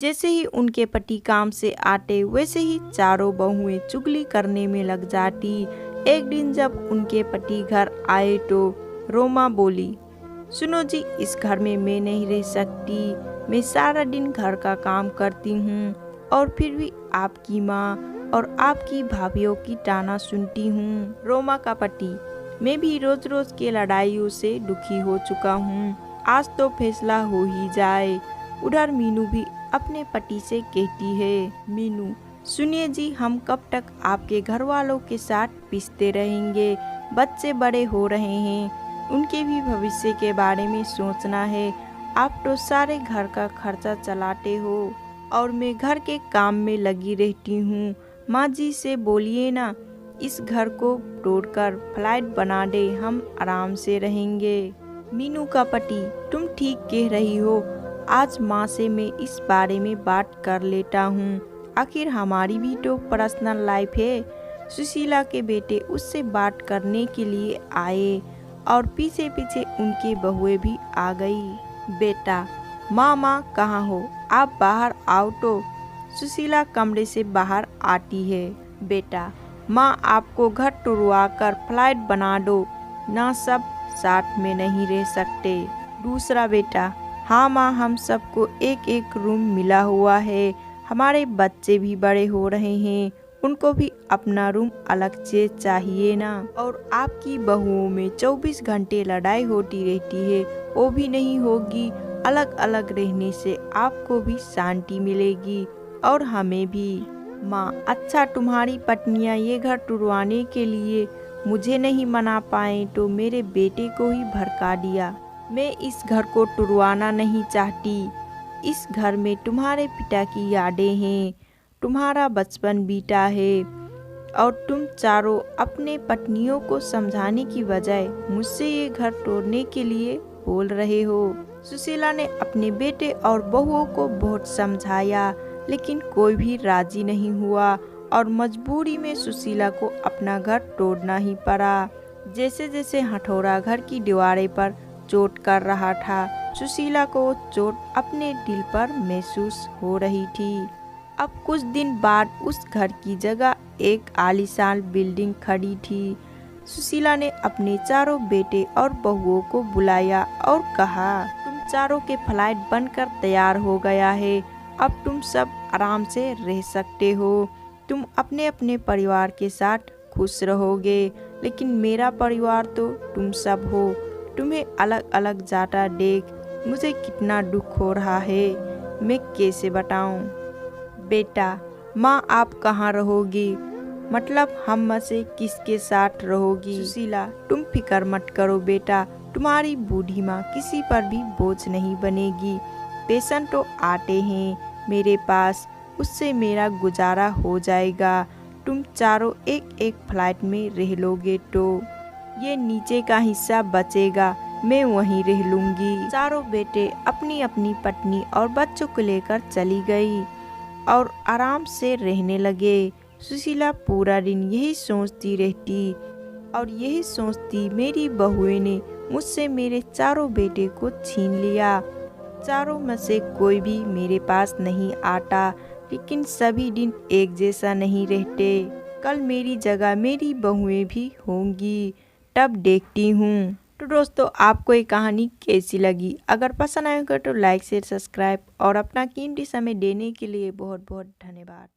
जैसे ही उनके पति काम से आते वैसे ही चारों बहुएं चुगली करने में लग जाती। एक दिन जब उनके पति घर आए तो रोमा बोली, सुनो जी, इस घर में मैं नहीं रह सकती। मैं सारा दिन घर का काम करती हूँ और फिर भी आपकी माँ और आपकी भाभीियों की ताना सुनती हूँ। रोमा का पति, मैं भी रोज रोज के लड़ाइयों से दुखी हो चुका हूँ, आज तो फैसला हो ही जाए। उधर मीनू भी अपने पति से कहती है, मीनू सुनिए जी, हम कब तक आपके घर वालों के साथ पिसते रहेंगे। बच्चे बड़े हो रहे हैं, उनके भी भविष्य के बारे में सोचना है। आप तो सारे घर का खर्चा चलाते हो और मैं घर के काम में लगी रहती हूँ। माँ जी से बोलिए ना, इस घर को तोड़कर फ्लैट बना दे, हम आराम से रहेंगे। मीनू का पति, तुम ठीक कह रही हो, आज माँ से मैं इस बारे में बात कर लेता हूँ। आखिर हमारी भी तो पर्सनल लाइफ है। सुशीला के बेटे उससे बात करने के लिए आए और पीछे पीछे उनकी बहुएं भी आ गई। बेटा, माँ कहाँ हो, आप बाहर आओ तो। सुशीला कमरे से बाहर आती है। बेटा, माँ आपको घर टुरवा कर फ्लैट बना दो ना, सब साथ में नहीं रह सकते। दूसरा बेटा, हाँ माँ, हम सबको एक एक रूम मिला हुआ है, हमारे बच्चे भी बड़े हो रहे हैं, उनको भी अपना रूम अलग से चाहिए ना। और आपकी बहुओं में 24 घंटे लड़ाई होती रहती है, वो भी नहीं होगी। अलग अलग रहने से आपको भी शांति मिलेगी और हमें भी। माँ, अच्छा तुम्हारी पत्नियाँ ये घर टुरवाने के लिए मुझे नहीं मना पाए तो मेरे बेटे को ही भड़का दिया। मैं इस घर को टुरवाना नहीं चाहती। इस घर में तुम्हारे पिता की यादें हैं, तुम्हारा बचपन बीता है और तुम चारों अपने पत्नियों को समझाने की बजाय मुझसे ये घर तोड़ने के लिए बोल रहे हो। सुशीला ने अपने बेटे और बहुओं को बहुत समझाया, लेकिन कोई भी राजी नहीं हुआ और मजबूरी में सुशीला को अपना घर तोड़ना ही पड़ा। जैसे जैसे हथौड़ा घर की दीवारें पर चोट कर रहा था, सुशीला को चोट अपने दिल पर महसूस हो रही थी। अब कुछ दिन बाद उस घर की जगह एक आलीशान बिल्डिंग खड़ी थी। सुशीला ने अपने चारों बेटे और बहुओं को बुलाया और कहा, तुम चारों के फ्लैट बनकर तैयार हो गया है, अब तुम सब आराम से रह सकते हो। तुम अपने अपने परिवार के साथ खुश रहोगे, लेकिन मेरा परिवार तो तुम सब हो। तुम्हें अलग अलग जाता देख मुझे कितना दुख हो रहा है, मैं कैसे बताऊं। बेटा, माँ आप कहाँ रहोगी, मतलब हम में से किसके साथ रहोगी। सुशीला, तुम फिक्र मत करो बेटा, तुम्हारी बूढ़ी माँ किसी पर भी बोझ नहीं बनेगी। पेशेंट तो आते हैं मेरे पास, उससे मेरा गुजारा हो जाएगा। तुम चारों एक एक फ्लैट में रह लोगे तो ये नीचे का हिस्सा बचेगा, मैं वहीं रह लूंगी। चारों बेटे अपनी अपनी पत्नी और बच्चों को लेकर चली गई और आराम से रहने लगे। सुशीला पूरा दिन यही सोचती रहती और यही सोचती, मेरी बहुएं ने मुझसे मेरे चारों बेटे को छीन लिया। चारों में से कोई भी मेरे पास नहीं आता, लेकिन सभी दिन एक जैसा नहीं रहते। कल मेरी जगह मेरी बहुएं भी होंगी, तब देखती हूँ। तो दोस्तों, आपको ये कहानी कैसी लगी? अगर पसंद आएगा तो लाइक शेयर सब्सक्राइब और अपना कीमती समय देने के लिए बहुत बहुत धन्यवाद।